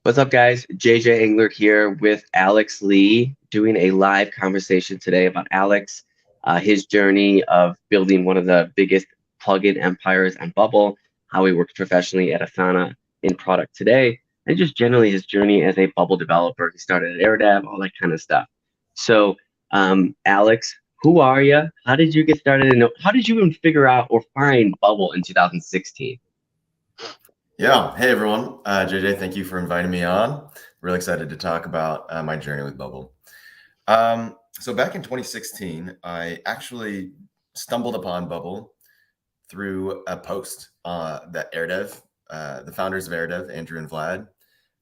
What's up, guys? JJ Engler here with Alex Lee, doing a live conversation today about Alex, his journey of building one of the biggest plugin empires on Bubble, how he works professionally at Asana in product today, and just generally his journey as a Bubble developer. He started at Airdev, all that kind of stuff. So, Alex, who are you? How did you get started? And how did you even figure out or find Bubble in 2016? Yeah. Hey, everyone. JJ, thank you for inviting me on. Really excited to talk about my journey with Bubble. So back in 2016, I actually stumbled upon Bubble through a post that Airdev, the founders of Airdev, Andrew and Vlad,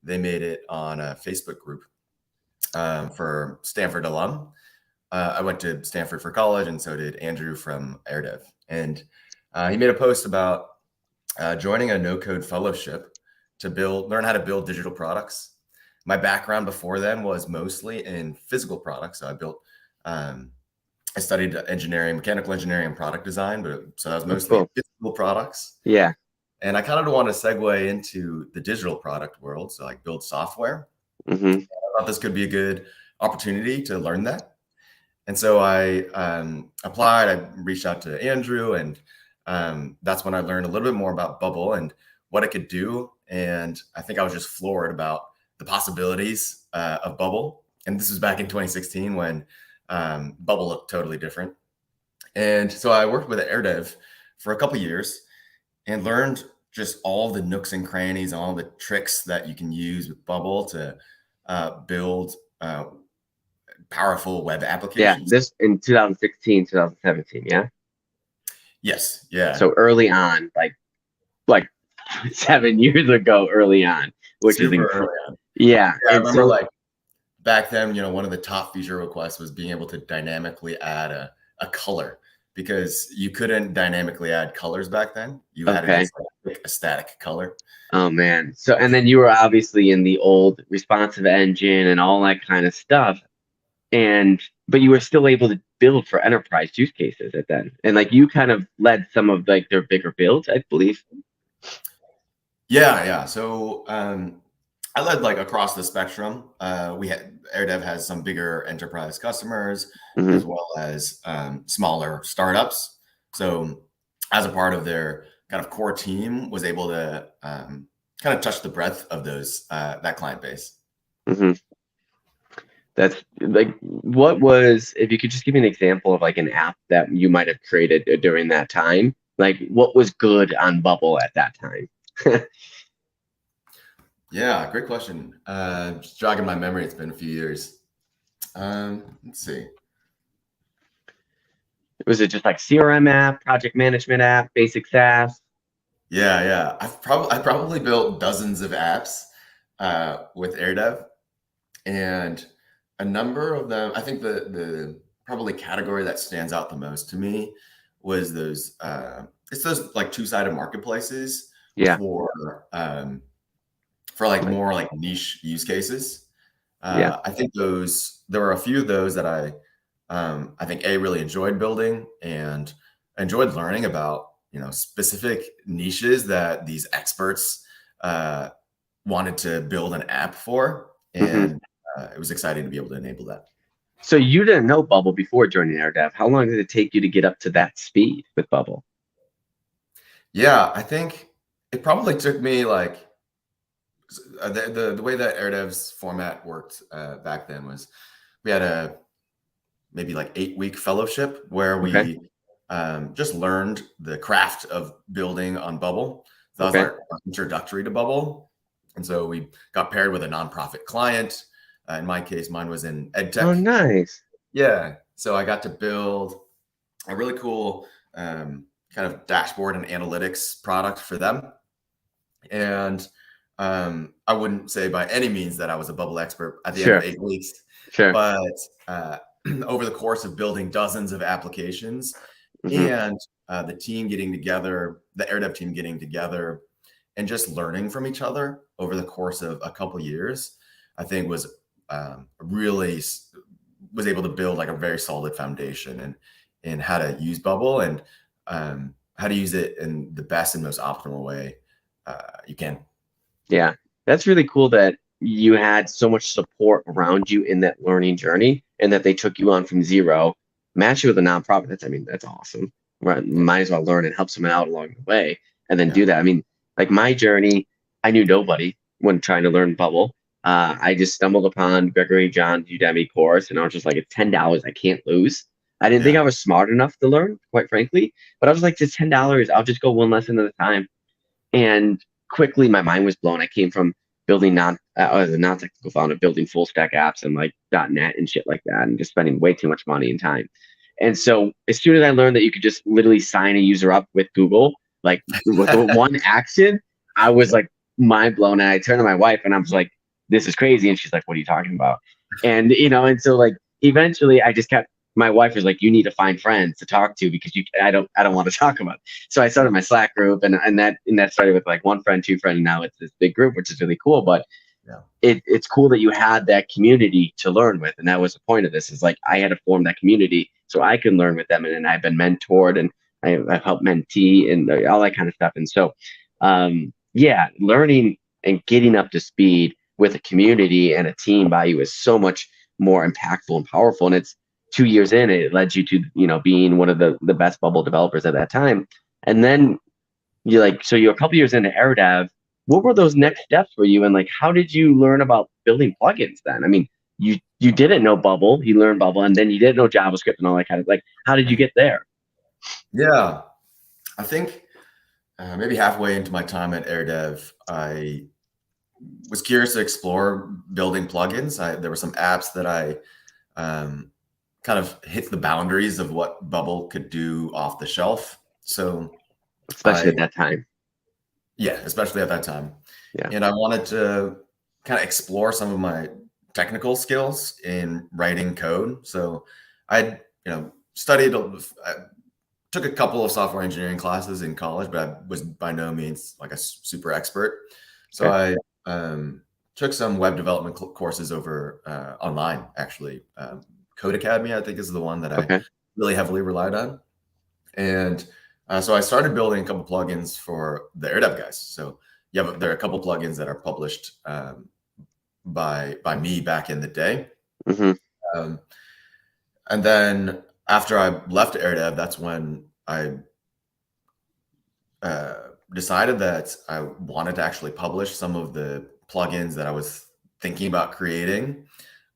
they made it on a Facebook group for Stanford alum. I went to Stanford for college, and so did Andrew from Airdev. And he made a post about joining a no-code fellowship to learn how to build digital products. My background before then was mostly in physical products. So I studied engineering, mechanical engineering, and product design, so that was mostly Cool. physical products. Yeah. And I kind of want to segue into the digital product world, so like build software. Mm-hmm. I thought this could be a good opportunity to learn that. And so I applied, I reached out to Andrew, and that's when I learned a little bit more about Bubble and what it could do. And I think I was just floored about the possibilities of Bubble. And this was back in 2016 when Bubble looked totally different. And so I worked with Airdev for a couple of years and learned just all the nooks and crannies, all the tricks that you can use with Bubble to build powerful web applications. Yeah, this in 2016, 2017, yeah? Yes, yeah. So early on, like 7 years ago, early on, which is incredible. Yeah. I remember like back then, one of the top feature requests was being able to dynamically add a color, because you couldn't dynamically add colors back then. You had a static color. Oh man. So, and then you were obviously in the old responsive engine and all that kind of stuff. But you were still able to build for enterprise use cases at then. And like you kind of led some of like their bigger builds, I believe. Yeah. So I led like across the spectrum. Airdev has some bigger enterprise customers as well as smaller startups. So as a part of their kind of core team, was able to kind of touch the breadth of that client base. That's like, if you could just give me an example of like an app that you might have created during that time, like what was good on Bubble at that time? Yeah, great question. Just jogging my memory. It's been a few years. Let's see. Was it just like CRM app, project management app, basic SaaS? Yeah. I probably built dozens of apps with Airdev, and a number of them, I think the probably category that stands out the most to me was those like two-sided marketplaces for like more like niche use cases. I think there were a few of those that I think really enjoyed building and enjoyed learning about, specific niches that these experts wanted to build an app for. And it was exciting to be able to enable that. So you didn't know Bubble before joining Airdev. How long did it take you to get up to that speed with Bubble? Yeah, I think it probably took me like the way that Airdev's format worked back then was we had a maybe like 8-week fellowship where we just learned the craft of building on Bubble. So that was our introductory to Bubble. And so we got paired with a nonprofit client. In my case, mine was in EdTech. Oh, nice. Yeah. So I got to build a really cool kind of dashboard and analytics product for them. And I wouldn't say by any means that I was a Bubble expert at the end of 8 weeks. But over the course of building dozens of applications and the team getting together, the Airdev team getting together and just learning from each other over the course of a couple of years, I think was able to build like a very solid foundation in how to use Bubble and how to use it in the best and most optimal way you can. Yeah, that's really cool that you had so much support around you in that learning journey, and that they took you on from zero, match you with a nonprofit. That's, I mean, that's awesome. Right? Might as well learn and help someone out along the way, and then Yeah. do that. I mean, like my journey, I knew nobody when trying to learn Bubble. I just stumbled upon Gregory John's Udemy course, and I was just like, it's $10. I can't lose. I didn't think Yeah. I was smart enough to learn, quite frankly, but I was like, it's $10. I'll just go one lesson at a time. And quickly, my mind was blown. I came from building as a non-technical founder, building full stack apps and like .NET and shit like that, and just spending way too much money and time. And so, as soon as I learned that you could just literally sign a user up with Google, like with the one action, I was like mind blown. And I turned to my wife and I was like, "This is crazy." And she's like, "What are you talking about?" And and so like eventually, I just kept. My wife was like, "You need to find friends to talk to because I don't want to talk about it." So I started my Slack group, and that started with like one friend, two friends, and now it's this big group, which is really cool. But Yeah. it's cool that you had that community to learn with, and that was the point of this. Is like I had to form that community so I can learn with them, and I've been mentored, and I've helped mentee and all that kind of stuff. And so, yeah, learning and getting up to speed with a community and a team by you is so much more impactful and powerful. And it's 2 years in, it led you to being one of the best Bubble developers at that time. And then you're a couple years into Airdev. What were those next steps for you, and like how did you learn about building plugins then? I mean, you didn't know Bubble, you learned Bubble, and then you didn't know JavaScript and all that kind of like. How did you get there? Yeah. I think maybe halfway into my time at Airdev, I was curious to explore building plugins. There were some apps that I kind of hit the boundaries of what Bubble could do off the shelf. So Especially I, at that time. yeah, especially at that time. Yeah. And I wanted to kind of explore some of my technical skills in writing code. So I, studied, I took a couple of software engineering classes in college, but I was by no means like a super expert. So Okay. I took some web development courses over online, actually. Code Academy, I think, is the one that I Okay. really heavily relied on. And so I started building a couple plugins for the Airdev guys. So yeah, there are a couple plugins that are published by me back in the day. Mm-hmm. Um, and then after I left Airdev, that's when I decided that I wanted to actually publish some of the plugins that I was thinking about creating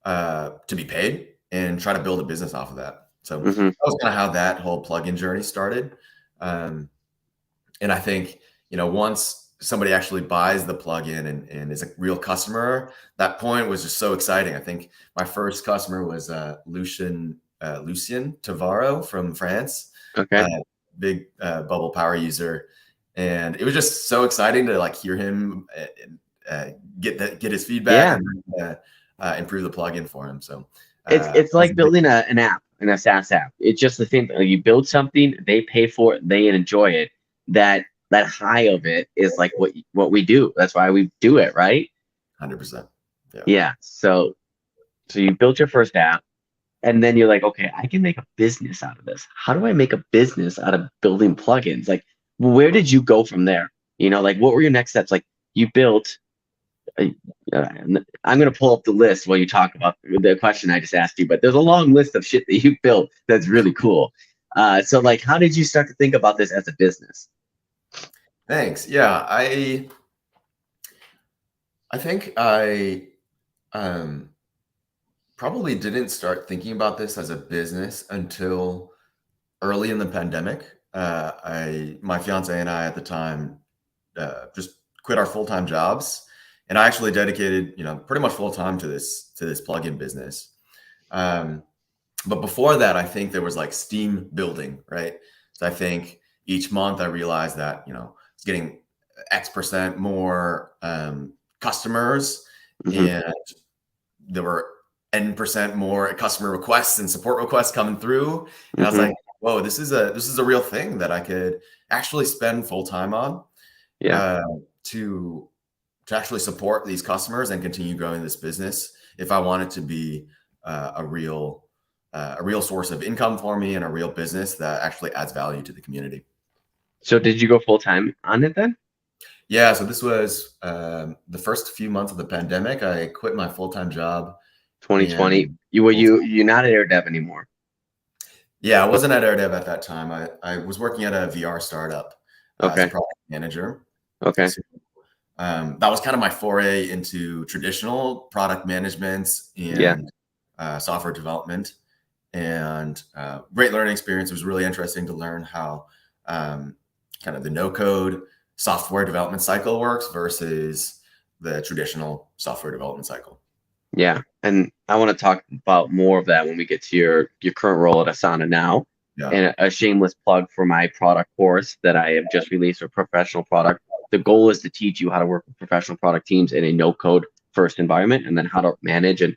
to be paid and try to build a business off of that. So Mm-hmm. that was kind of how that whole plugin journey started. And I think, once somebody actually buys the plugin and is a real customer, that point was just so exciting. I think my first customer was Lucien Tavaro from France, Okay. big Bubble power user. And it was just so exciting to like hear him get his feedback Yeah. and improve the plugin for him. So It's like building an app and a SaaS app. It's just the same thing. Like, you build something, they pay for it, they enjoy it. That high of it is like what we do. That's why we do it, right? 100%. Yeah. Yeah. So you built your first app, and then you're like, okay, I can make a business out of this. How do I make a business out of building plugins? Like, where did you go from there? Like, what were your next steps? Like, you built. I'm going to pull up the list while you talk about the question I just asked you, but there's a long list of shit that you built that's really cool. So like, how did you start to think about this as a business? Thanks. Yeah, I think I probably didn't start thinking about this as a business until early in the pandemic. My fiance and I at the time just quit our full-time jobs, and I actually dedicated, pretty much full time to this plugin business. But before that, I think there was like steam building, right? So I think each month I realized that, it's getting X% more customers, Mm-hmm. and there were N% more customer requests and support requests coming through. And I was Mm-hmm. like, whoa, this is a real thing that I could actually spend full time on Yeah. to actually support these customers and continue growing this business if I want it to be a real source of income for me and a real business that actually adds value to the community. So did you go full time on it then? Yeah, so this was the first few months of the pandemic. I quit my full-time job 2020. and You're not at Airdev anymore. yeah, I wasn't at Airdev at that time. I was working at a VR startup as a Okay. product manager. Okay. So, that was kind of my foray into traditional product management Yeah. and software development, and great learning experience. It was really interesting to learn how kind of the no-code software development cycle works versus the traditional software development cycle. Yeah. And I want to talk about more of that when we get to your current role at Asana now. Yeah, And a shameless plug for my product course that I have just released, a professional product. The goal is to teach you how to work with professional product teams in a no code first environment, and then how to manage and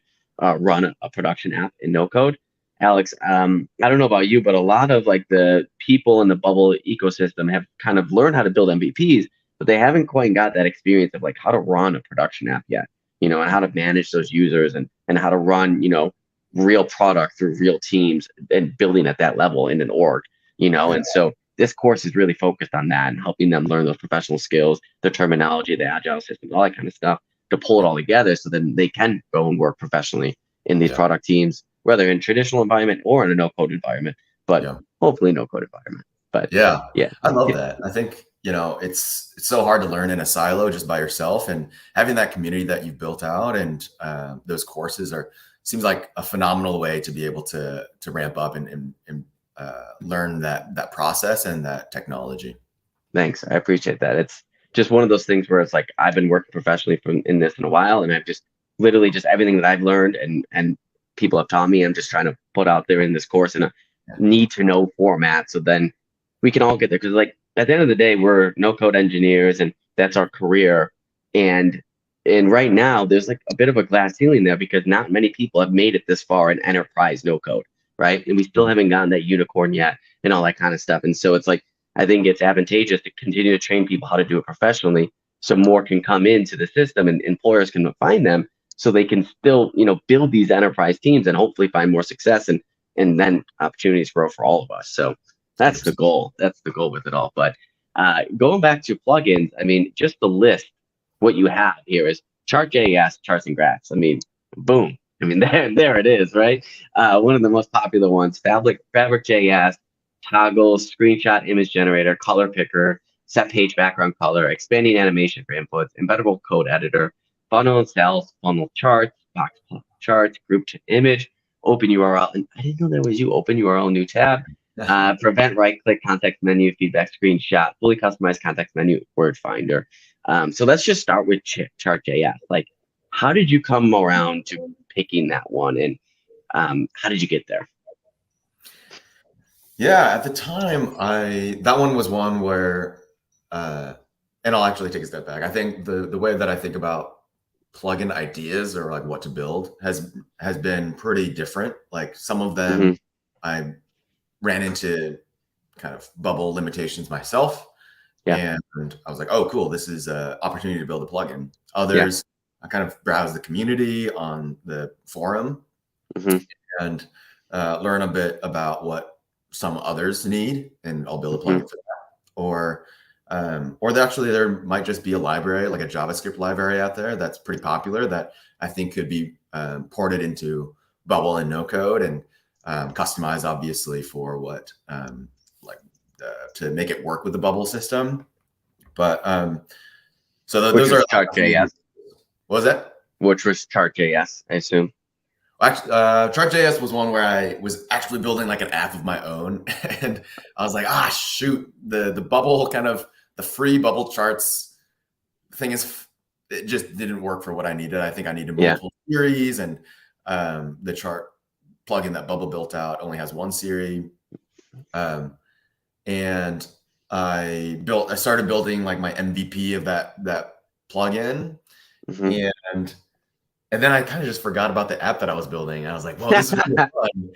run a production app in no code. Alex, I don't know about you, but a lot of like the people in the bubble ecosystem have kind of learned how to build MVPs, but they haven't quite got that experience of like how to run a production app yet, and how to manage those users, and how to run, real product through real teams and building at that level in an org. yeah, And so this course is really focused on that and helping them learn those professional skills, the terminology, the agile systems, all that kind of stuff, to pull it all together so then they can go and work professionally in these yeah, product teams, whether in traditional environment or in a no code environment, but yeah. hopefully no code environment. But Yeah, yeah, I love yeah, that. I think, it's so hard to learn in a silo just by yourself, and having that community that you've built out and those courses seems like a phenomenal way to be able to ramp up and learn that process and that technology. thanks. I appreciate that. It's just one of those things where it's like I've been working professionally in this in a while, and I've just literally just everything that I've learned and people have taught me, I'm just trying to put out there in this course in a Yeah, need to know format, so then we can all get there. Because like at the end of the day, we're no code engineers, and that's our career. And right now, there's like a bit of a glass ceiling there because not many people have made it this far in enterprise no code, right? And we still haven't gotten that unicorn yet and all that kind of stuff. And so it's like I think it's advantageous to continue to train people how to do it professionally, so more can come into the system and employers can find them, so they can still, build these enterprise teams and hopefully find more success, and then opportunities grow for all of us. So that's the 100%. goal. That's the goal with it all. But going back to plugins, I mean, just the list, what you have here is Chart.js, charts and graphs. I mean, boom. I mean, there it is, right? One of the most popular ones, FabricJS, toggle, screenshot image generator, color picker, set page background color, expanding animation for inputs, embeddable code editor, funnel and cells, funnel charts, box plot charts, group to image, open URL. And I didn't know there was open URL, new tab. Prevent right click, context menu, feedback screenshot, fully customized context menu, word finder. So let's just start with Chart.js. Like, how did you come around to picking that one, and how did you get there? Yeah, at the time, that one was one where, and I'll actually take a step back. I think the way that I think about plugin ideas or like what to build has been pretty different. Like some of Hmm. them, I ran into kind of bubble limitations myself, Yeah, and I was like, oh, cool, this is an opportunity to build a plugin. yeah. Others, I kind of browse the community on the forum Hmm. and learn a bit about what some others need, and I'll build a Hmm. plugin for that. Actually there might just be a library, like a JavaScript library out there that's pretty popular that I think could be ported into Bubble and no code and customized, obviously, for what like to make it work with the Bubble system. But Which those are was like a few. Chart.js. What was that? Which was Chart.js, I assume. Actually, Chart.js was one where I was actually building like an app of my own, and I was like, shoot, the bubble kind of the free bubble charts thing it just didn't work for what I needed. I think I needed Yeah. multiple series, and the chart plugin that Bubble built out only has one series. And I started building like my MVP of that plugin, Hmm. and then I kind of just forgot about the app that I was building. I was like, well, this is really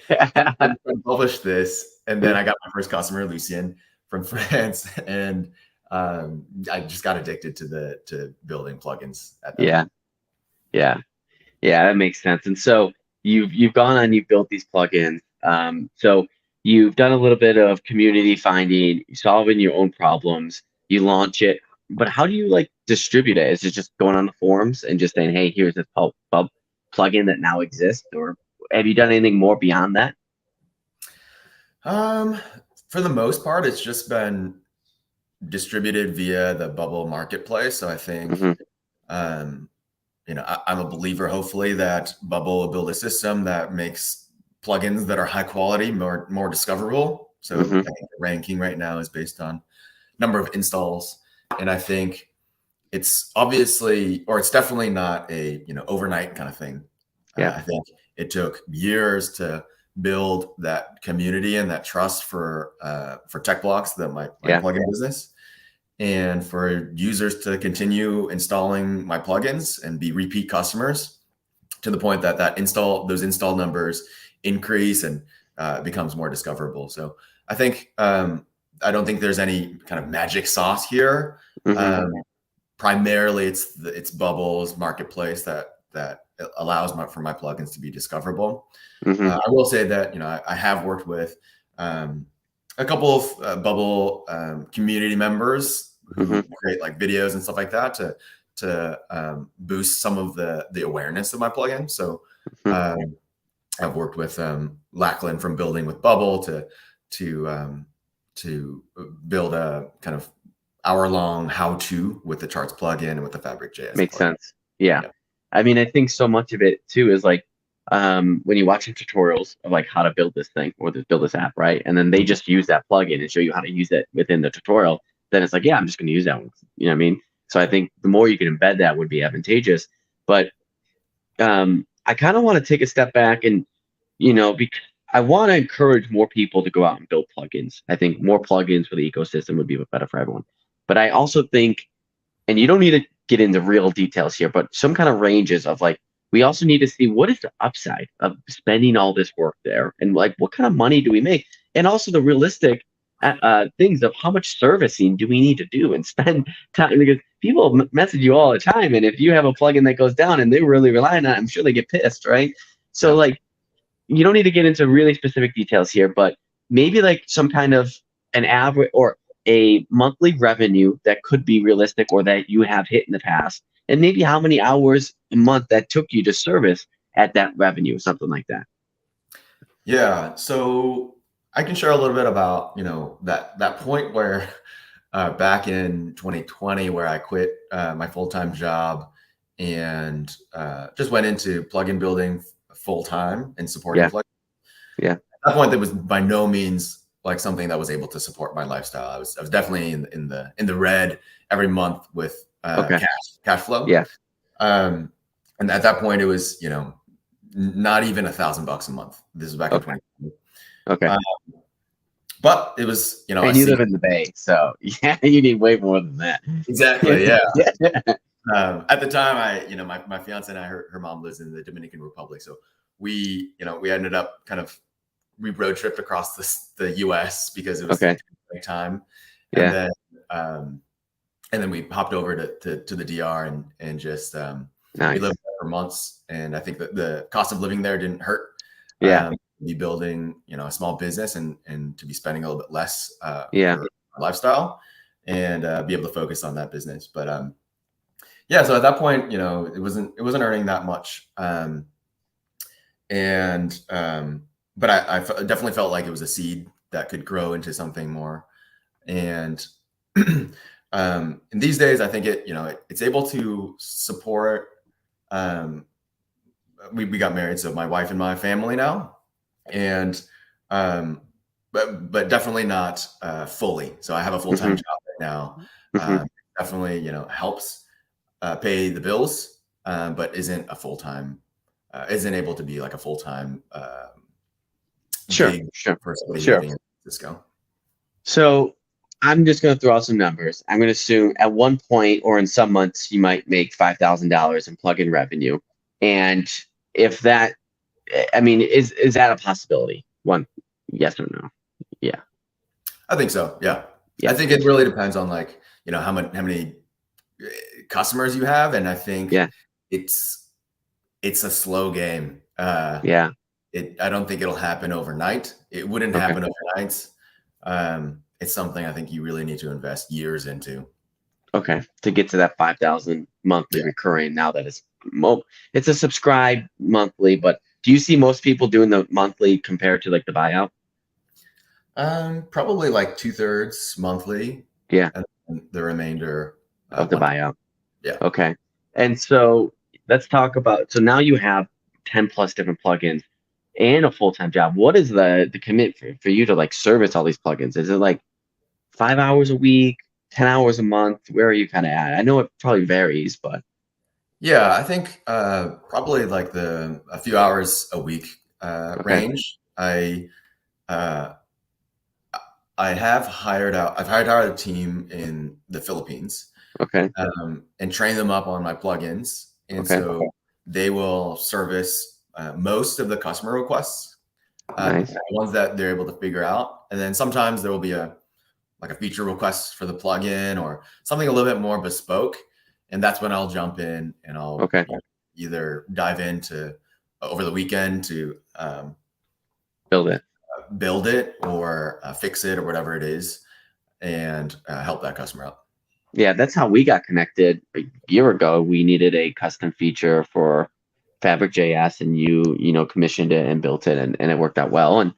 fun. And published this. And then I got my first customer, Lucien from France. And I just got addicted to building plugins at that Yeah, point. yeah, yeah. That makes sense. And so you've gone on, you've built these plugins. So you've done a little bit of community finding, solving your own problems. You launch it. but how do you like distribute it? Is it just going on the forums and just saying, hey, here's this pub plugin that now exists, or have you done anything more beyond that? For the most part, it's just been distributed via the Bubble marketplace. So I think, Hmm. um, I'm a believer, hopefully, that Bubble will build a system that makes plugins that are high quality more discoverable. So Hmm. I think the ranking right now is based on number of installs, and I think it's obviously, or it's definitely not a overnight kind of thing. Yeah. I think it took years to build that community and that trust for Techblocks, my Yeah. plugin business, and for users to continue installing my plugins and be repeat customers to the point that those install numbers increase and becomes more discoverable. So I think I don't think there's any kind of magic sauce here. Hmm. Primarily, it's Bubble's marketplace that allows for my plugins to be discoverable. Hmm. I will say that I have worked with a couple of Bubble community members Hmm. who create like videos and stuff like that to boost some of the awareness of my plugin. So Hmm. um, I've worked with Lachlan from Building with Bubble to to build a kind of hour-long how-to with the Charts plugin and with the FabricJS Makes plugin. sense. Yeah. Yeah. I mean, I think so much of it too is like when you watch tutorials of like how to build this thing or build this app, right? And then they just use that plugin and show you how to use it within the tutorial. Then it's like, yeah, I'm just going to use that one. You know what I mean? So I think the more you can embed that would be advantageous. But I kind of want to take a step back and, because I want to encourage more people to go out and build plugins. I think more plugins for the ecosystem would be better for everyone. But I also think, and you don't need to get into real details here, but some kind of ranges of like, we also need to see what is the upside of spending all this work there, and like what kind of money do we make, and also the realistic things of how much servicing do we need to do and spend time, because people message you all the time, and if you have a plugin that goes down and they really rely on it, I'm sure they get pissed, right? So Yeah. like, you don't need to get into really specific details here, but maybe like some kind of an average or a monthly revenue that could be realistic or that you have hit in the past, and maybe how many hours a month that took you to service at that revenue, something like that. Yeah. So I can share a little bit about, that point where back in 2020 where I quit my full-time job and just went into plugin building full-time and supporting Yeah, plugins. yeah, At that point, that was by no means like something that was able to support my lifestyle. I was definitely in the red every month with okay, cash flow. yeah, Um, and at that point, it was not even $1,000 a month. This was back in okay, 2020. okay. Uh, but it was, I And you see live in the Bay, so yeah, you need way more than that. exactly, yeah. Yeah. At the time, my fiance and I, her mom lives in the Dominican Republic, so we ended up kind of we road tripped across the U.S. because it was Okay. time, and Yeah. then um, we hopped over to the DR and just we Nice. lived there for months, and I think that the cost of living there didn't hurt. Yeah. Be building a small business and to be spending a little bit less Yeah. for lifestyle and be able to focus on that business. But yeah, so at that point, it wasn't earning that much, and but I definitely felt like it was a seed that could grow into something more. And in these days, I think it's able to support. Um, we got married, so my wife and my family now, and but definitely not fully. So I have a full time Hmm. job right now. Hmm. Definitely, helps pay the bills, but isn't able to be like a full time Sure. gig Sure. for somebody Sure. living in San Francisco. So I'm just going to throw out some numbers. I'm going to assume at one point or in some months you might make $5,000 in plugin revenue, and if that, I mean, is that a possibility? One, yes or no? Yeah. I think so. Yeah, I Yeah. think it really depends on like how many customers you have, and I think Yeah. it's it's a slow game. Yeah. I don't think it'll happen overnight. It wouldn't Okay. happen overnight. It's something I think you really need to invest years into. Okay. To get to that 5,000 monthly Yeah. recurring now that it's a subscribe monthly, but do you see most people doing the monthly compared to like the buyout? Probably like 2/3 monthly, Yeah, and the remainder of the one. buyout. Yeah. Okay. And so let's talk about, so now you have 10 plus different plugins and a full-time job. What is the commit for you to like service all these plugins? Is it like 5 hours a week, 10 hours a month? Where are you kind of at? I know it probably varies, but Yeah, I think probably like a few hours a week okay. range. Uh, I've hired out a team in the Philippines, Okay. and train them up on my plugins. And Okay. so they will service most of the customer requests, Nice. the ones that they're able to figure out. And then sometimes there will be like a feature request for the plugin or something a little bit more bespoke. And that's when I'll jump in and I'll Okay. either dive into over the weekend to Build it. build it or fix it or whatever it is, and help that customer out. Yeah, that's how we got connected a year ago. We needed a custom feature for FabricJS, and you commissioned it and built it, and it worked out well. And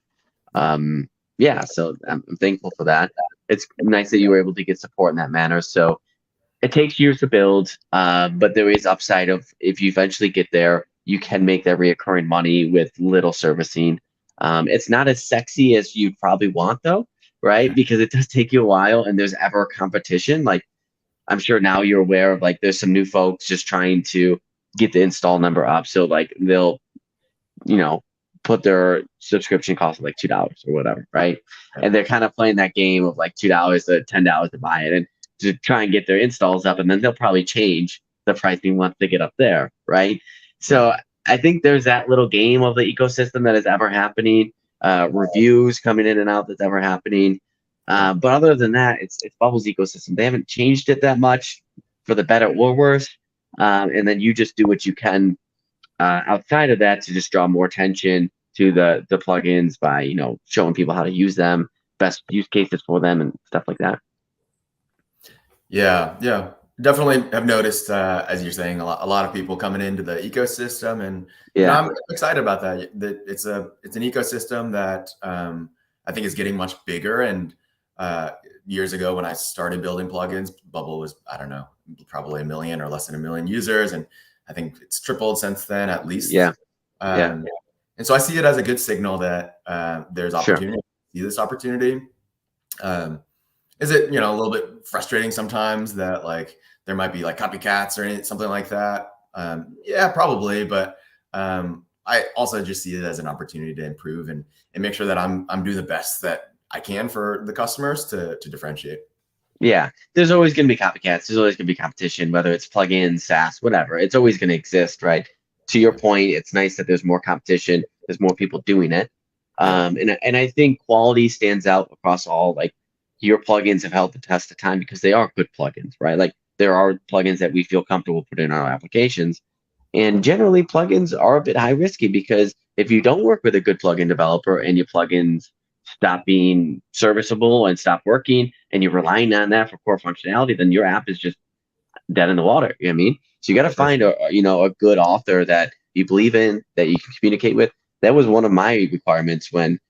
um, yeah, so I'm thankful for that. It's nice that you were able to get support in that manner. So it takes years to build, but there is upside of if you eventually get there, you can make that reoccurring money with little servicing. It's not as sexy as you'd probably want though, right? Because it does take you a while, and there's ever competition. Like I'm sure now you're aware of like there's some new folks just trying to get the install number up. So like they'll, you know, put their subscription cost at like $2 or whatever, right? And they're kind of playing that game of like $2 to $10 to buy it and to try and get their installs up, and then they'll probably change the pricing once they get up there, right? Right. So I think there's that little game of the ecosystem that is ever happening, reviews coming in and out that's ever happening. Yeah. But other than that, it's Bubble's ecosystem. They haven't changed it that much for the better or worse. And then you just do what you can outside of that to just draw more attention to the plugins by showing people how to use them, best use cases for them, and stuff like that. Yeah, yeah, definitely have noticed, as you're saying, a lot of people coming into the ecosystem, and Yeah. I'm excited about that. That it's an ecosystem that I think is getting much bigger. And years ago, when I started building plugins, Bubble was, I don't know, probably a million or less than a million users, and I think it's tripled since then at Yeah. least. Yeah. And so I see it as a good signal that there's Sure. opportunity. See this opportunity. Um, is it, a little bit frustrating sometimes that like there might be like copycats or something like that? Yeah, probably. But I also just see it as an opportunity to improve and make sure that I'm doing the best that I can for the customers to differentiate. Yeah. There's always going to be copycats. There's always going to be competition, whether it's plugins, SaaS, whatever. It's always going to exist, right? To your point, it's nice that there's more competition. There's more people doing it. Yeah. And I think quality stands out across all. Like your plugins have held the test of time because they are good plugins, right? Like there are plugins that we feel comfortable putting in our applications. And generally, plugins are a bit high risky because if you don't work with a good plugin developer and your plugins stop being serviceable and stop working, and you're relying on that for core functionality, then your app is just dead in the water. You know what I mean? So you got to Sure. find a good author that you believe in, that you can communicate with. That was one of my requirements when,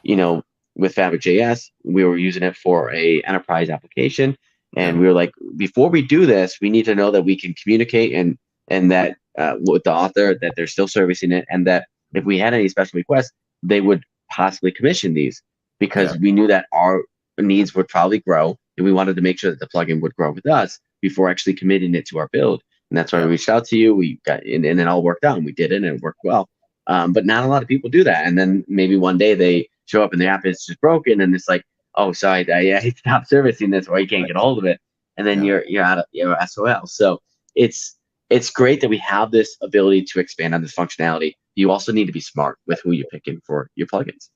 you know, with FabricJS, we were using it for a enterprise application, and Yeah. we were like, before we do this, we need to know that we can communicate and that with the author that they're still servicing it, and that if we had any special requests, they would possibly commission these Yeah. because we knew that our needs would probably grow, and we wanted to make sure that the plugin would grow with us before actually committing it to our build. And that's why we Yeah. reached out to you. We got and it all worked out, and we did it, and it worked well. But not a lot of people do that. And then maybe one day they show up and the app is just broken, and it's like, oh, sorry, I stopped servicing this, or you can't get a hold of it, and then Yeah. you're out of your SOL. So it's it's great that we have this ability to expand on this functionality. You also need to be smart with who you're picking for your plugins.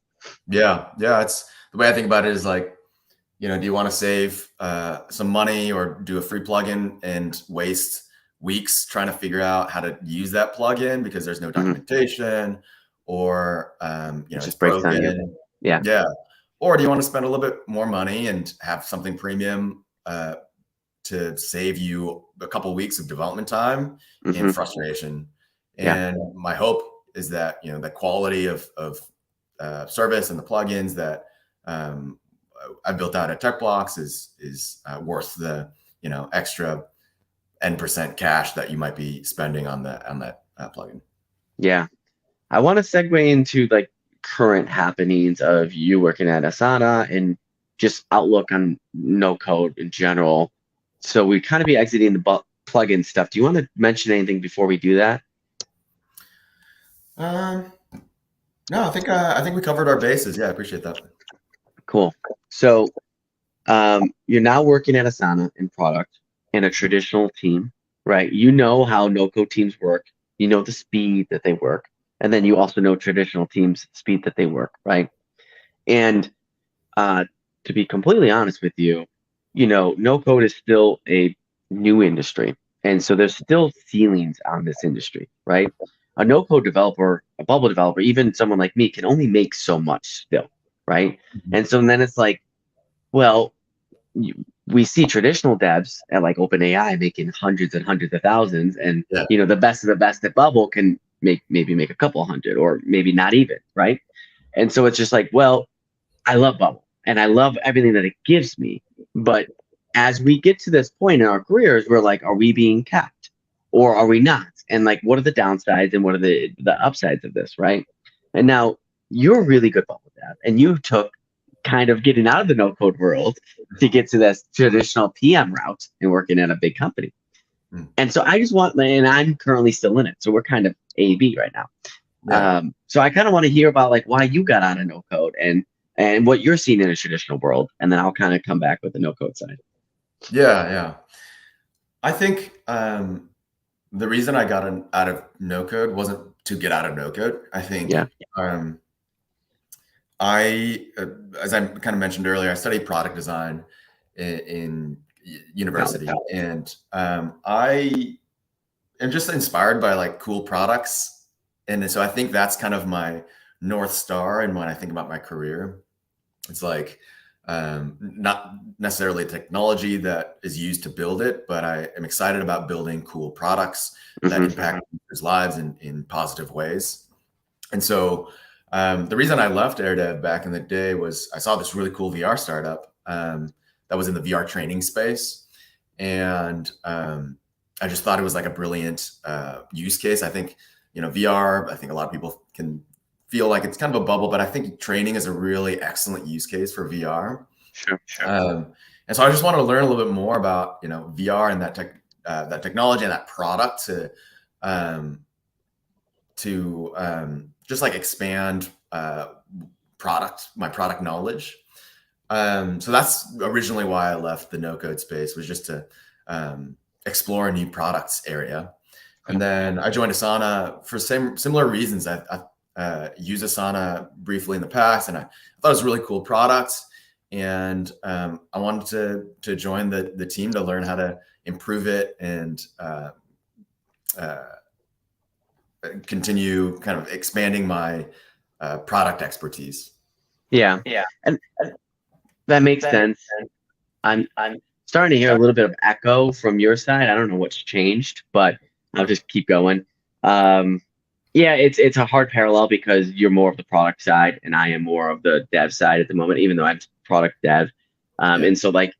Yeah. Yeah. It's the way I think about it is like, do you want to save some money or do a free plugin and waste weeks trying to figure out how to use that plugin because there's no Mhm. documentation, or It it's just breaks on you. broken? Yeah. Yeah. Or do you want to spend a little bit more money and have something premium to save you a couple of weeks of development time and frustration. And my hope is that, you know, the quality of service and the plugins that I built out at Techblocks is worth the, you know, extra N% cash that you might be spending on that plugin. Yeah. I want to segue into like current happenings of you working at Asana and just outlook on no code in general. So we kind of be exiting the plugin stuff. Do you want to mention anything before we do that? No, I think we covered our bases. Yeah, I appreciate that. Cool. So you're now working at Asana in product in a traditional team, right? You know how no-code teams work. You know the speed that they work. And then you also know traditional teams' speed that they work, right? And to be completely honest with you, you know, no-code is still a new industry. And so there's still ceilings on this industry, right? A no-code developer, a bubble developer, even someone like me can only make so much still, right? And so then it's like, well, we see traditional devs at like OpenAI making hundreds and hundreds of thousands, and you know, the best of the best at Bubble can maybe make a couple hundred, or maybe not even, right? And so it's just like, well, I love Bubble and I love everything that it gives me, but as we get to this point in our careers, we're like, are we being capped or are we not? And like, what are the downsides and what are the upsides of this, right? And now you're a really good Bubble dev, and you took kind of getting out of the no code world to get to this traditional PM route and working at a big company. And so I just want, and I'm currently still in it. So we're kind of A/B right now. So I kind of want to hear about like why you got out of no code and what you're seeing in a traditional world. And then I'll kind of come back with the no code side. Yeah. I think the reason I got out of no code wasn't to get out of no code. I think as I kind of mentioned earlier, I studied product design in university, and I am just inspired by like cool products. And so I think that's kind of my North Star. And when I think about my career, it's like not necessarily technology that is used to build it, but I am excited about building cool products that impact people's lives in positive ways. And so the reason I left Airdev back in the day was I saw this really cool VR startup that was in the VR training space. And I just thought it was like a brilliant use case. I think, you know, VR, I think a lot of people can feel like it's kind of a bubble, but I think training is a really excellent use case for VR. Sure. And so I just wanted to learn a little bit more about, you know, VR and that technology and that product to just like expand my product knowledge. So that's originally why I left the no code space, was just to explore a new products area. And then I joined Asana for similar reasons. I used Asana briefly in the past, and I thought it was a really cool product. And I wanted to join the team to learn how to improve it and continue kind of expanding my product expertise. Yeah. And that makes sense. I'm starting to hear a little bit of echo from your side. I don't know what's changed, but I'll just keep going. Yeah, it's a hard parallel because you're more of the product side and I am more of the dev side at the moment, even though I'm product dev. And so like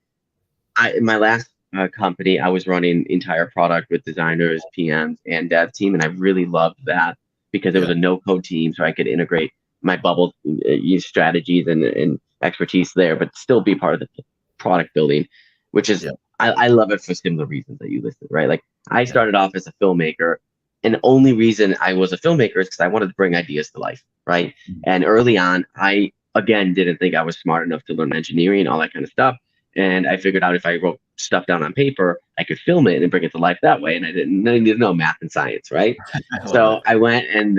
in my last company, I was running entire product with designers, PMs, and dev team. And I really loved that because it was a no code team. So I could integrate my bubble strategies and expertise there, but still be part of the product building, which is, I love it for similar reasons that you listed, right? Like I started off as a filmmaker, and the only reason I was a filmmaker is because I wanted to bring ideas to life, right? And early on, I, again, didn't think I was smart enough to learn engineering and all that kind of stuff. And I figured out if I wrote stuff down on paper, I could film it and bring it to life that way. And I didn't need to know math and science, right? So I went and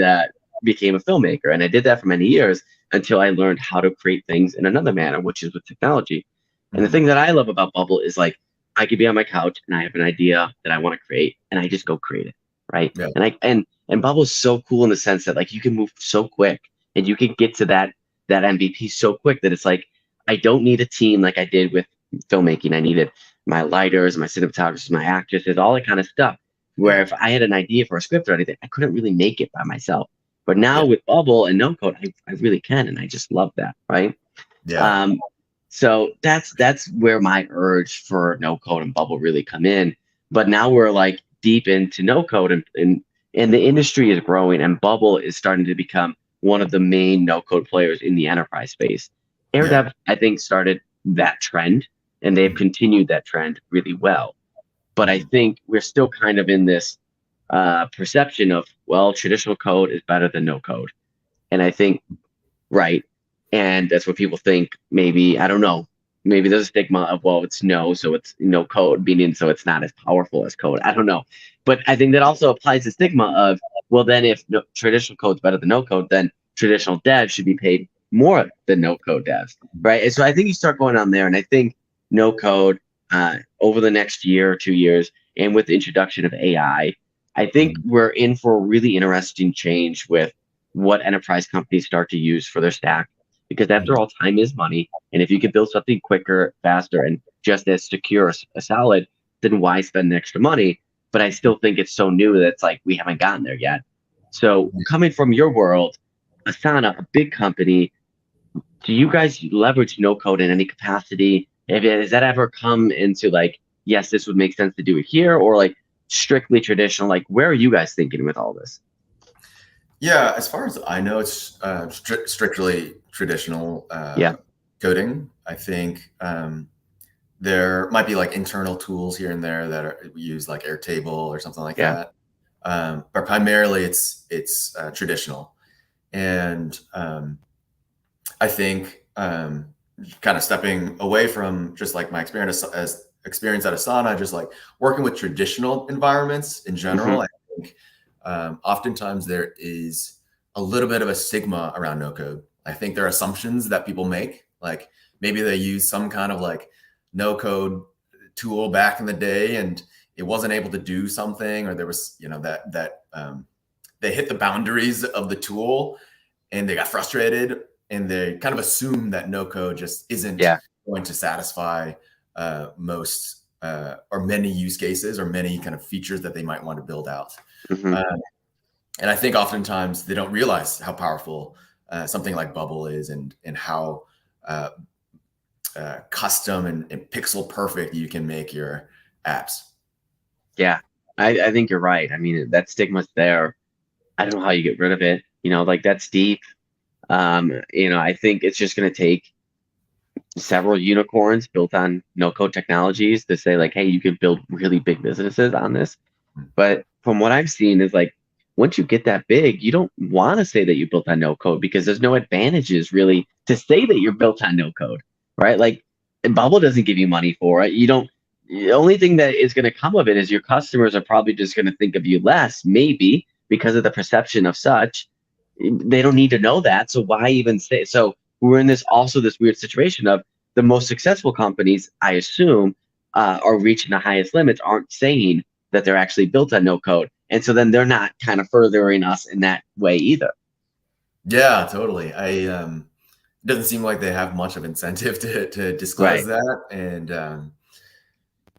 became a filmmaker. And I did that for many years until I learned how to create things in another manner, which is with technology. And the thing that I love about Bubble is like, I could be on my couch and I have an idea that I want to create and I just go create it, right? And Bubble is so cool in the sense that like you can move so quick and you can get to that MVP so quick that it's like, I don't need a team like I did with filmmaking. I needed my lighters, my cinematographers, my actresses, all that kind of stuff. Where Yeah. if I had an idea for a script or anything, I couldn't really make it by myself. But now Yeah. with Bubble and no code, I really can, and I just love that, right? Yeah. Um, so that's where my urge for no code and Bubble really come in. But now we're like deep into no code, and the industry is growing, and Bubble is starting to become one of the main no code players in the enterprise space. Yeah. Airdev, I think, started that trend, and they've Mhm. continued that trend really well. But I Mhm. think we're still kind of in this perception of, well, traditional code is better than no code. And I think, right. And that's what people think. Maybe, I don't know. Maybe there's a stigma of, well, it's no, so it's no code, meaning so it's not as powerful as code. I don't know. But I think that also applies the stigma of, well, then if no, traditional code's better than no code, then traditional devs should be paid more than no code devs. Right. And so I think you start going on there. And I think no code over the next year or 2 years, and with the introduction of AI, I think Mhm. we're in for a really interesting change with what enterprise companies start to use for their stack. Because after Mhm. all, time is money. And if you can build something quicker, faster, and just as secure as a solid, then why spend the extra money? But I still think it's so new that it's like we haven't gotten there yet. So coming from your world, Asana, a big company, do you guys leverage no code in any capacity? If has that ever come into like, yes, this would make sense to do it here, or like strictly traditional? Like, where are you guys thinking with all this? Yeah, as far as I know, it's strictly traditional Yeah, coding. I think there might be like internal tools here and there that are we use, like Airtable or something like yeah, that. But primarily, it's traditional, and I think kind of stepping away from just like my experience at Asana, just like working with traditional environments in hmm, general. I think oftentimes there is a little bit of a stigma around no code. I think there are assumptions that people make, like maybe they use some kind of like no code tool back in the day and it wasn't able to do something, or there was, that they hit the boundaries of the tool and they got frustrated and they kind of assume that no code just isn't yeah, going to satisfy most or many use cases or many kind of features that they might want to build out. hmm, Uh, and I think oftentimes they don't realize how powerful something like Bubble is, and how uh, custom and pixel perfect you can make your apps. yeah. I think you're right. I mean, that stigma's there. I don't know how you get rid of it. Like that's deep. I think it's just going to take several unicorns built on no code technologies to say like, hey, you can build really big businesses on this. But from what I've seen is like, once you get that big, you don't want to say that you built on no code because there's no advantages really to say that you're built on no code, right? Like, and Bubble doesn't give you money for it. You don't. The only thing that is going to come of it is your customers are probably just going to think of you less, maybe because of the perception of such. They don't need to know that, so why even say? So we're in this weird situation of the most successful companies, I assume, are reaching the highest limits, aren't saying that they're actually built on no code. And so then they're not kind of furthering us in that way either. Yeah, totally. It doesn't seem like they have much of incentive to disclose Right. that. And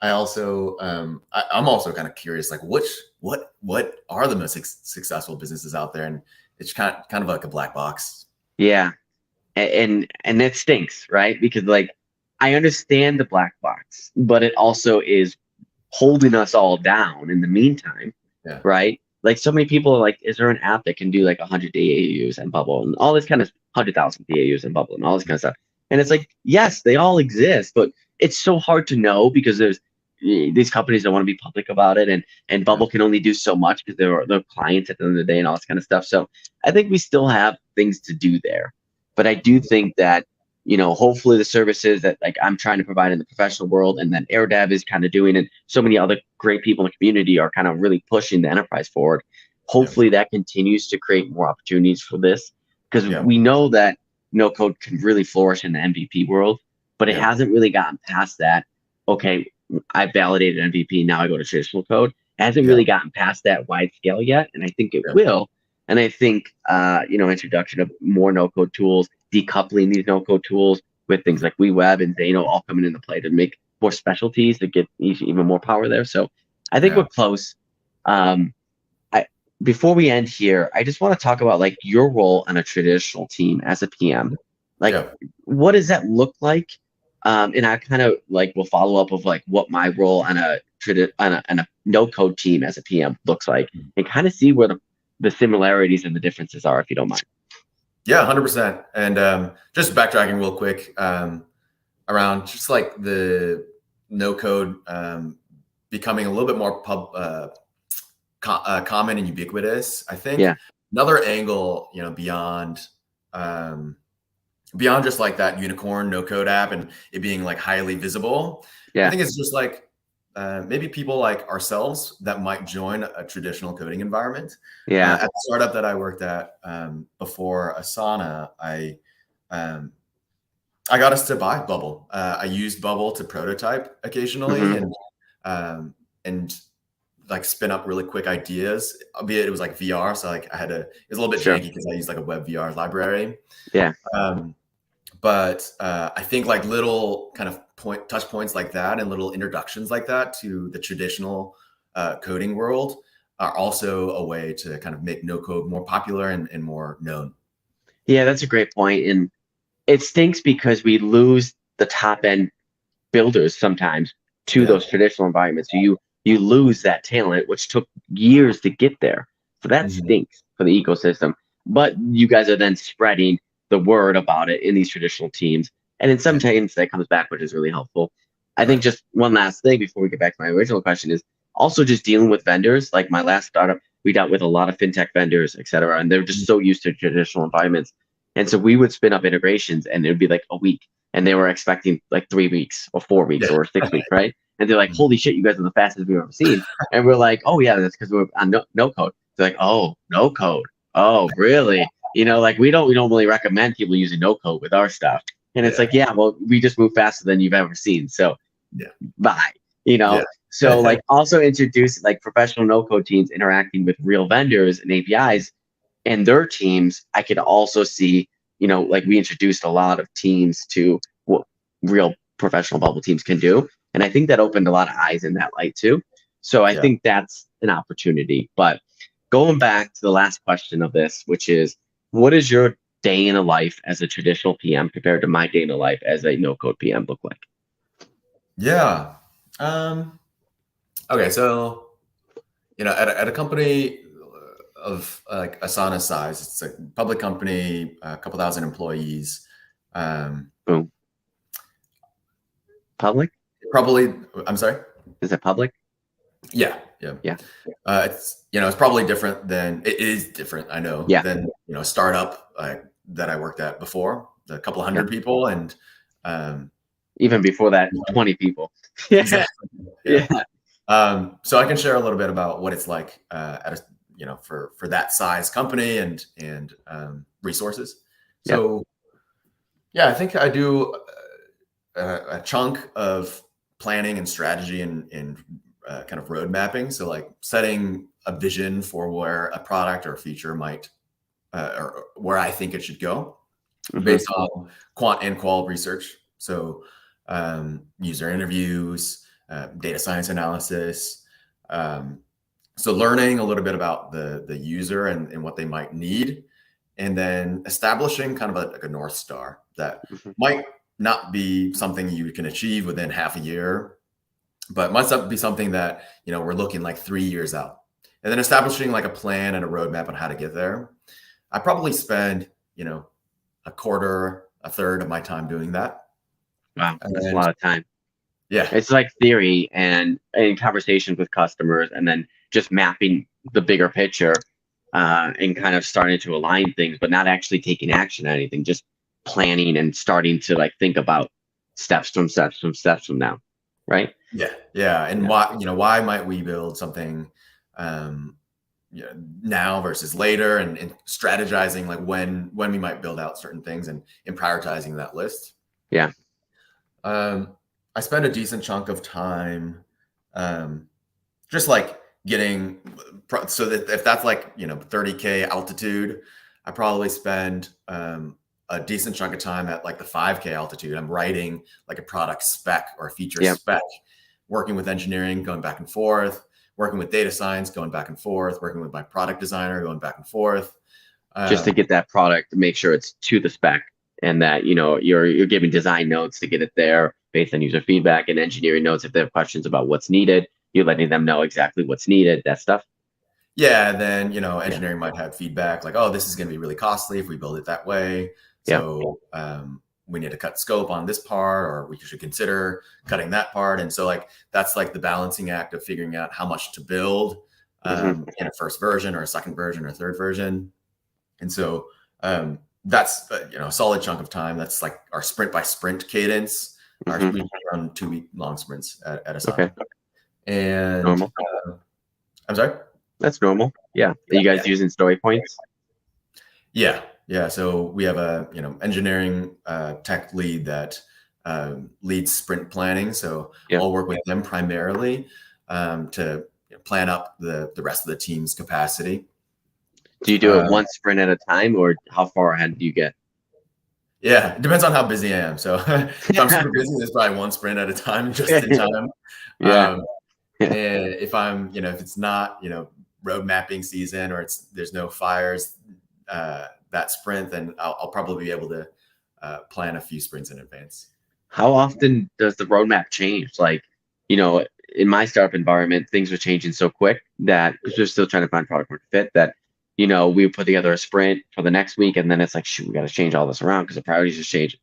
I'm also kind of curious, like what are the most successful businesses out there? And it's kind of like a black box. Yeah. And that stinks, right? Because like I understand the black box, but it also is holding us all down in the meantime, Yeah. right? Like so many people are like, is there an app that can do like 100 DAUs and Bubble and all this kind of 100,000 DAUs and Bubble and all this kind of stuff? And it's like, yes, they all exist, but it's so hard to know because there's these companies don't want to be public about it, and Yeah. Bubble can only do so much because they're clients at the end of the day and all this kind of stuff. So I think we still have things to do there, but I do think that hopefully the services that like I'm trying to provide in the professional world and that Airdev is kind of doing and so many other great people in the community are kind of really pushing the enterprise forward. Yeah. Hopefully that continues to create more opportunities for this because Yeah. we know that no code can really flourish in the MVP world, but it Yeah. hasn't really gotten past that. Okay, I validated MVP, now I go to traditional code. It hasn't Yeah. really gotten past that wide scale yet, and I think it Yeah. will. And I think introduction of more no code tools, decoupling these no code tools with things like WeWeb and Zeno all coming into play to make more specialties that get even more power there. So I think Yeah. we're close. Um, I before we end here, I just want to talk about like your role on a traditional team as a PM. Like, Yeah. what does that look like? And I kind of like will follow up of like what my role on a no code team as a PM looks like, and kind of see where the similarities and the differences are, if you don't mind. Yeah, 100%. And just backtracking real quick around just like the no code becoming a little bit more common and ubiquitous. I think Yeah, another angle, um, beyond just like that unicorn no code app and it being like highly visible, I yeah, think it's just like maybe people like ourselves that might join a traditional coding environment. yeah. At the startup that I worked at before Asana, um, I got us to buy Bubble. I used Bubble to prototype occasionally Hmm. and like spin up really quick ideas, albeit it was like VR. So like it was a little bit Sure. janky because I used like a web VR library. Yeah. Um, but I think like little kind of touch points like that and little introductions like that to the traditional coding world are also a way to kind of make no code more popular and more known. Yeah, that's a great point. And it stinks because we lose the top end builders sometimes to Yeah. those traditional environments. So you lose that talent, which took years to get there. So that Mhm. stinks for the ecosystem. But you guys are then spreading the word about it in these traditional teams. And in some Yeah. teams that comes back, which is really helpful. I think Right. just one last thing before we get back to my original question is also just dealing with vendors. Like my last startup, we dealt with a lot of fintech vendors, et cetera, and they're just so used to traditional environments. And so we would spin up integrations and it would be like a week and they were expecting like 3 weeks or 4 weeks Yeah. or 6 weeks, right? And they're like, Mhm. "Holy shit, you guys are the fastest we've ever seen." And we're like, "Oh yeah, that's because we're on no code." They're like, "Oh, no code. Oh, really?" Like we don't really recommend people using no code with our stuff. And it's Yeah. like, yeah, well, we just move faster than you've ever seen. So Yeah. bye. You Yeah. know. So like also introduce like professional no code teams interacting with real vendors and APIs and their teams. I could also see, like we introduced a lot of teams to what real professional bubble teams can do. And I think that opened a lot of eyes in that light too. So I Yeah. think that's an opportunity. But going back to the last question of this, which is what is your day in a life as a traditional PM compared to my day in a life as a no code PM look like? Yeah. Um, okay. So, at a company of like Asana size, it's a public company, a couple thousand employees. Um, Boom. Public? probably, I'm sorry. Is it public? Yeah. Yeah. Yeah. It's probably different than it is different. I know Yeah. than, a startup that I worked at before, a couple Yeah. hundred people. And, um, Even before that, 20 people. Yeah. exactly. Yeah. Yeah. So I can share a little bit about what it's like for that size company and resources. Yep. So yeah, I think I do a chunk of planning and strategy and kind of road mapping. So like setting a vision for where a product or a feature might or where I think it should go Hmm. based on quant and qual research. So user interviews, data science analysis. Um, so learning a little bit about the user and what they might need, and then establishing kind of like a North Star that Hmm. might not be something you can achieve within half a year, but must be something that, we're looking like 3 years out. And then establishing like a plan and a roadmap on how to get there. I probably spend, a quarter, a third of my time doing that. Wow. That's a And lot of time. yeah, It's like theory and in conversations with customers, and then just mapping the bigger picture and kind of starting to align things, but not actually taking action on anything, just planning and starting to like think about steps from now. Right? yeah, yeah. And Yeah. why might we build something um, now versus later and strategizing like when we might build out certain things and prioritizing that list. Yeah. Um, I spend a decent chunk of time um, just like getting so that if that's like 30K altitude, I probably spend a decent chunk of time at like the 5K altitude. I'm writing like a product spec or a feature Yeah. spec, working with engineering, going back and forth, working with data science, going back and forth, working with my product designer, going back and forth. Just to get that product, make sure it's to the spec, and that you're giving design notes to get it there based on user feedback, and engineering notes if they have questions about what's needed. You're letting them know exactly what's needed, that stuff. Yeah, then Yeah. engineering might have feedback like, oh, this is going to be really costly if we build it that way. Yeah. So we need to cut scope on this part, or we should consider cutting that part. And so like that's like the balancing act of figuring out how much to build in a first version or a second version or third version. And so that's a solid chunk of time. That's like our sprint by sprint cadence. We run 2-week long sprints at a time. Okay. And Normal. I'm sorry. That's normal. Yeah. Are you guys using story points? Yeah. So we have a engineering tech lead that leads sprint planning. So I'll work with them primarily to plan up the rest of the team's capacity. Do you do it one sprint at a time, or how far ahead do you get? Yeah, it depends on how busy I am. So if I'm super busy, there's probably one sprint at a time, just in time. And if I'm, if it's not, road mapping season, or there's no fires that sprint, then I'll probably be able to plan a few sprints in advance. How often does the roadmap change? Like, in my startup environment, things are changing so quick that, because we're still trying to find product market fit, that we put together a sprint for the next week, and then it's like, shoot, we got to change all this around because the priorities just change.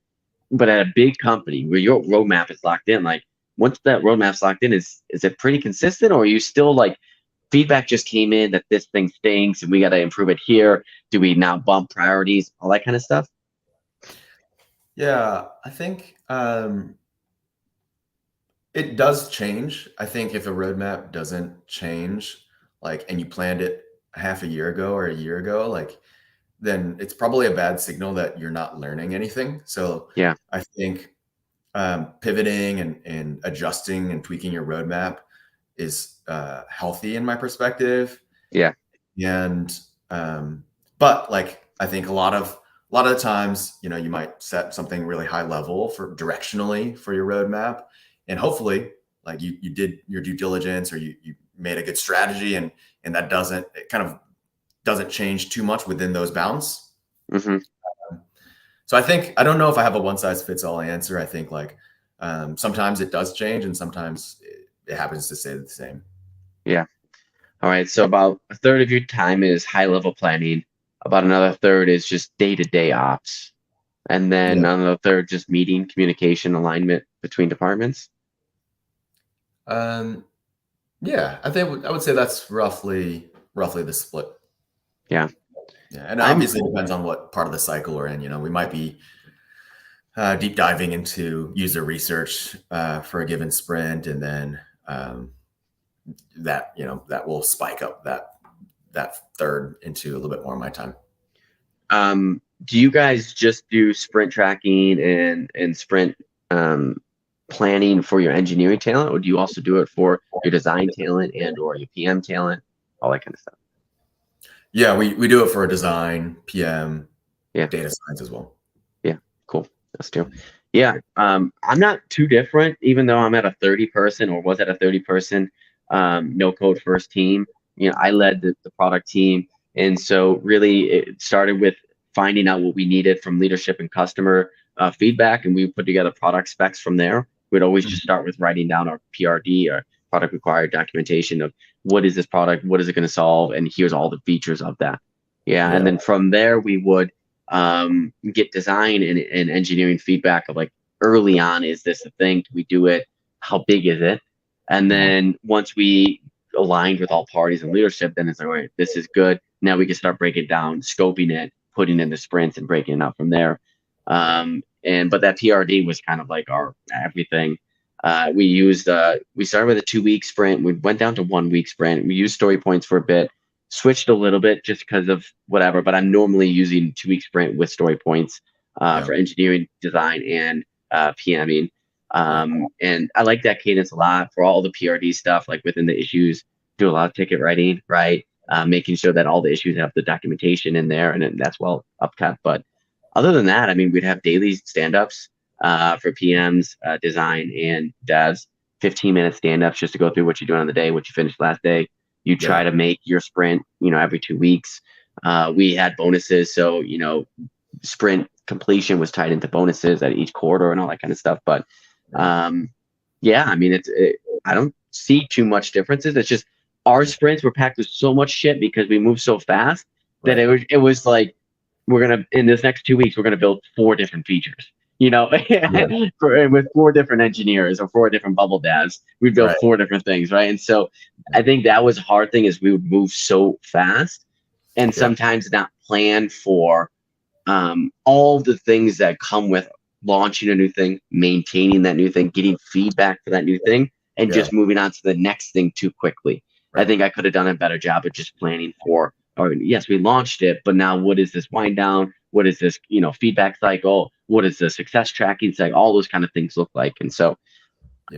But at a big company where your roadmap is locked in, like once that roadmap's locked in, is it pretty consistent, or are you still like, feedback just came in that this thing stinks and we got to improve it here? Do we now bump priorities, all that kind of stuff? Yeah, I think it does change. I think if a roadmap doesn't change, like, and you planned it half a year ago or a year ago, like, then it's probably a bad signal that you're not learning anything. So I think pivoting and adjusting and tweaking your roadmap is healthy in my perspective. And but like, I think a lot of the times, you might set something really high level for directionally for your roadmap, and hopefully like you did your due diligence, or you made a good strategy, and that it kind of doesn't change too much within those bounds. So I don't know if I have a one size fits all answer. I think like sometimes it does change, and sometimes it happens to stay the same. Yeah. All right. So about a third of your time is high level planning. About another third is just day-to-day ops. And then another third, just meeting, communication, alignment between departments. Yeah, I would say that's roughly the split. Yeah. And obviously it depends on what part of the cycle we're in. We might be deep diving into user research for a given sprint, and then that will spike up that third into a little bit more of my time. Do you guys just do sprint tracking and sprint planning for your engineering talent, or do you also do it for your design talent and or your PM talent, all that kind of stuff? Yeah, we do it for design, PM, data science as well. Yeah, cool. That's too. Yeah, I'm not too different, even though I'm at a 30-person, or was at a 30-person no code first team. I led the product team, and so really it started with finding out what we needed from leadership and customer feedback, and we put together product specs from there. We'd always just start with writing down our PRD, or product required documentation, of what is this product, what is it going to solve, and here's all the features of that. And then from there we would get design and engineering feedback of like, early on, is this a thing? Do we do it? How big is it? And then once we aligned with all parties and leadership, then it's like, all right, this is good. Now we can start breaking it down, scoping it, putting in the sprints, and breaking it out from there. But that PRD was kind of like our everything. We started with a 2-week sprint. We went down to 1-week sprint. We used story points for a bit, switched a little bit just because of whatever, but I'm normally using 2-week sprint with story points for engineering, design, and PMing. And I like that cadence a lot for all the PRD stuff, like within the issues, do a lot of ticket writing, right? Making sure that all the issues have the documentation in there, and that's well upcut. But other than that, I mean, we'd have daily stand-ups for PMs, design, and devs. 15-minute stand-ups just to go through what you're doing on the day, what you finished last day. You try to make your sprint, every 2 weeks. We had bonuses, so sprint completion was tied into bonuses at each quarter and all that kind of stuff. But yeah, I mean, I don't see too much differences. It's just our sprints were packed with so much shit because we moved so fast that it was like, in this next 2 weeks, we're gonna build 4 different features. With 4 different engineers or 4 different bubble devs, we built 4 different things, right? And so I think that was a hard thing, is we would move so fast and sometimes not plan for all the things that come with launching a new thing, maintaining that new thing, getting feedback for that new thing, and just moving on to the next thing too quickly. I think I could have done a better job of just planning for, yes, we launched it, but now what is this wind down? What is this, feedback cycle? What is the success tracking cycle? All those kind of things look like. And so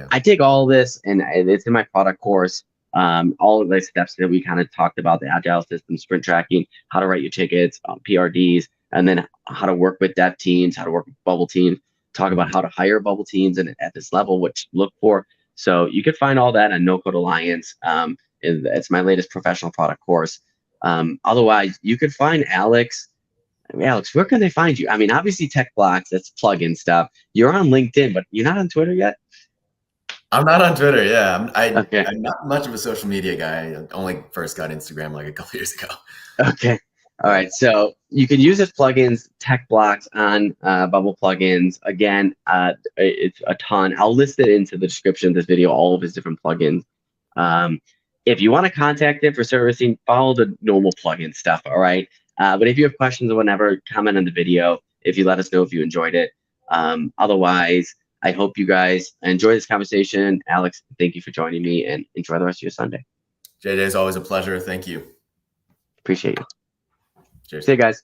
I take all this, and it's in my product course. All of the steps that we kind of talked about, the agile system, sprint tracking, how to write your tickets, PRDs, and then how to work with dev teams, how to work with bubble teams, talk about how to hire bubble teams and at this level, what to look for. So you can find all that on No Code Alliance. It's my latest professional product course. Otherwise, you could find Alex. Alex, where can they find you? I mean, obviously Techblocks, that's plugin stuff. You're on LinkedIn, but you're not on Twitter yet? I'm not on Twitter. Yeah, Okay. I'm not much of a social media guy. I only first got Instagram like a couple years ago. Okay. All right. So you can use his plugins, Techblocks, on Bubble plugins. Again, it's a ton. I'll list it into the description of this video, all of his different plugins. If you want to contact him for servicing, follow the normal plugin stuff. All right. But if you have questions or whatever, comment on the video. If you let us know if you enjoyed it. Otherwise, I hope you guys enjoy this conversation. Alex, thank you for joining me, and enjoy the rest of your Sunday. JJ, it's always a pleasure. Thank you. Appreciate you. Cheers. See you guys.